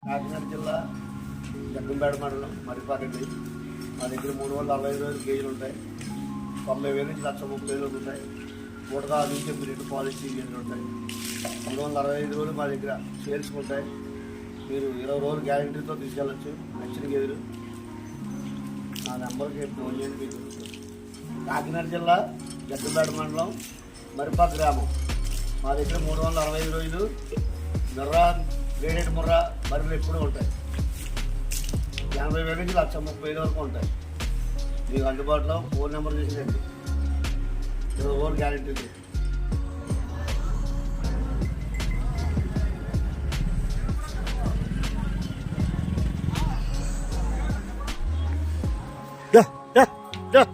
కాకినాడ జిల్లా జగ్గంపేట మండలం మరిపారెడ్డి. మా దగ్గర 365 కేజీలు ఉంటాయి. 90,000 నుంచి 1,30,000 ఉంటాయి. పూటగా నుంచి బ్రీడ్ పాలిసీ గేదెలు ఉంటాయి. 365 రోజులు మా దగ్గర సేల్స్ ఉంటాయి. మీరు 20 రోజులు గ్యారంటీతో తీసుకెళ్ళచ్చు. నచ్చిన గేదెలు నా నెంబర్కి ఫోన్ చేయండి. మీకు కాకినాడ జిల్లా జగ్గంపేట మండలం మరిపా గ్రామం. మా దగ్గర 365 రోజులు ముర్రా గ్రేడెడ్ ముర్రా మరిలు ఎప్పుడూ ఉంటాయి. 80,000 నుంచి 1,30,000 వరకు ఉంటాయి. మీకు అందుబాటులో ఫోన్ నెంబర్ చేసినండి. 20 రోజులు గ్యారంటీ. Yeah.